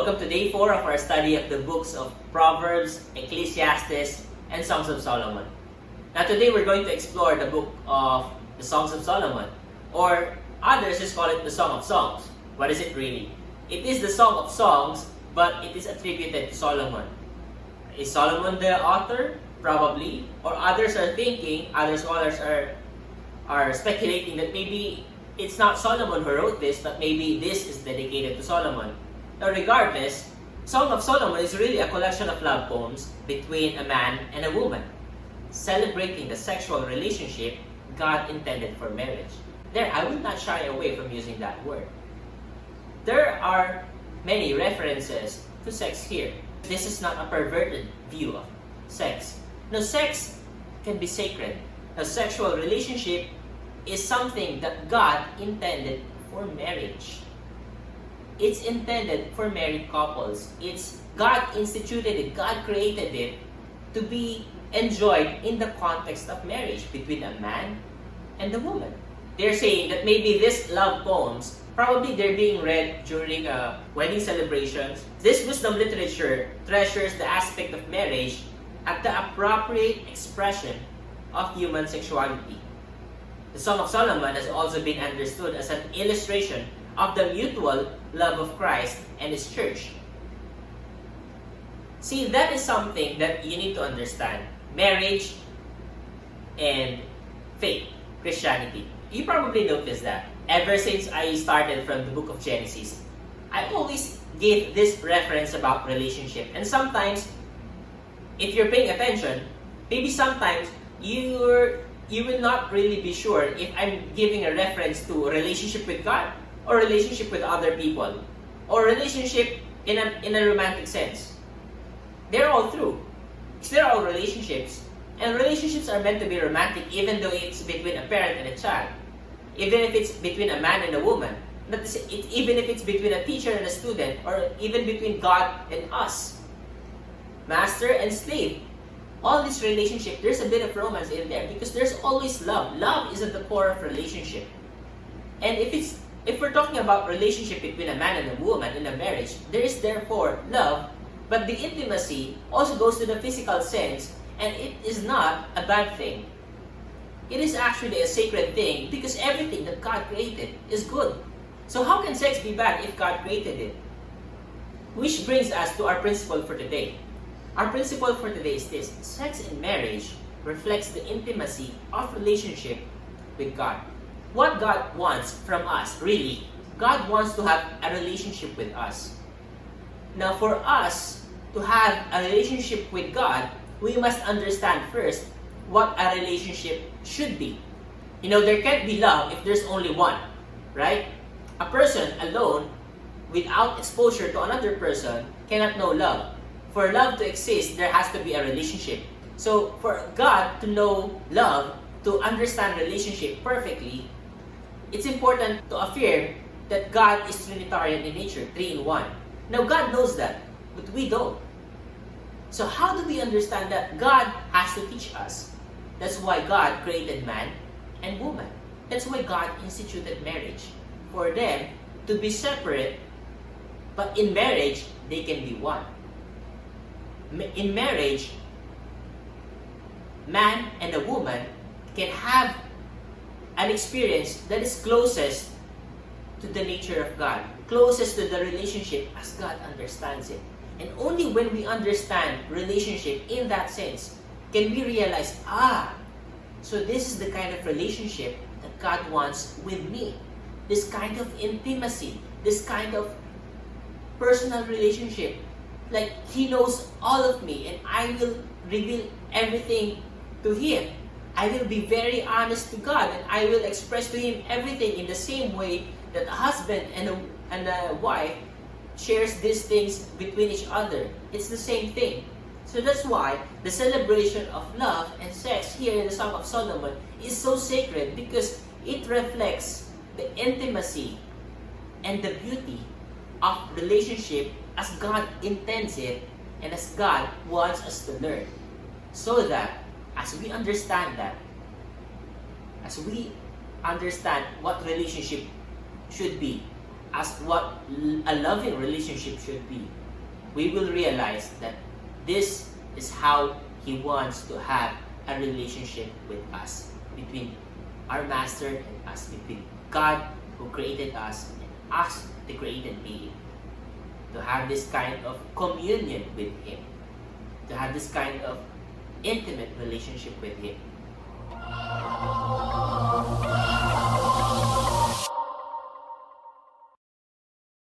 Welcome to day 4 of our study of the books of Proverbs, Ecclesiastes, and Songs of Solomon. Now today we're going to explore the book of the Songs of Solomon, or others just call it the Song of Songs. What is it really? It is the Song of Songs, but it is attributed to Solomon. Is Solomon the author? Probably. Or others are thinking, other scholars are speculating that maybe it's not Solomon who wrote this, but maybe this is dedicated to Solomon. Now regardless, Song of Solomon is really a collection of love poems between a man and a woman, celebrating the sexual relationship God intended for marriage. There, I will not shy away from using that word. There are many references to sex here. This is not a perverted view of sex. No, sex can be sacred. A sexual relationship is something that God intended for marriage. It's intended for married couples. God instituted it, God created it to be enjoyed in the context of marriage between a man and a woman. They're saying that maybe these love poems, probably they're being read during wedding celebrations. This wisdom literature treasures the aspect of marriage at the appropriate expression of human sexuality. The Song of Solomon has also been understood as an illustration of the mutual love of Christ and His church. See, that is something that you need to understand. Marriage and faith, Christianity. You probably noticed that. Ever since I started from the book of Genesis, I always give this reference about relationship. And sometimes, if you're paying attention, maybe sometimes you will not really be sure if I'm giving a reference to a relationship with God or relationship with other people or relationship in a romantic sense. They're all true. They're all relationships. And relationships are meant to be romantic even though it's between a parent and a child. Even if it's between a man and a woman. Even if it's between a teacher and a student, or even between God and us. Master and slave. All this relationship, there's a bit of romance in there because there's always love. Love is at the core of relationship. And if we're talking about relationship between a man and a woman in a marriage, there is therefore love, but the intimacy also goes to the physical sense, and it is not a bad thing. It is actually a sacred thing because everything that God created is good. So how can sex be bad if God created it? Which brings us to our principle for today. Our principle for today is this: sex in marriage reflects the intimacy of relationship with God. What God wants from us, really, God wants to have a relationship with us. Now, for us to have a relationship with God, we must understand first what a relationship should be. You know, there can't be love if there's only one, right? A person alone, without exposure to another person, cannot know love. For love to exist, there has to be a relationship. So, for God to know love, to understand relationship perfectly, it's important to affirm that God is Trinitarian in nature, 3 in 1. Now, God knows that, but we don't. So how do we understand that? God has to teach us. That's why God created man and woman. That's why God instituted marriage. For them to be separate, but in marriage, they can be one. In marriage, man and a woman can have an experience that is closest to the nature of God, closest to the relationship as God understands it. And only when we understand relationship in that sense can we realize, so this is the kind of relationship that God wants with me. This kind of intimacy, this kind of personal relationship. Like He knows all of me and I will reveal everything to Him. I will be very honest to God and I will express to Him everything in the same way that a husband and a wife shares these things between each other. It's the same thing. So that's why the celebration of love and sex here in the Song of Solomon is so sacred, because it reflects the intimacy and the beauty of relationship as God intends it and as God wants us to learn. So that as we understand that, as we understand what relationship should be, as what a loving relationship should be, we will realize that this is how He wants to have a relationship with us, between our Master and us, between God who created us and us, the created being. To have this kind of communion with Him, to have this kind of intimate relationship with Him.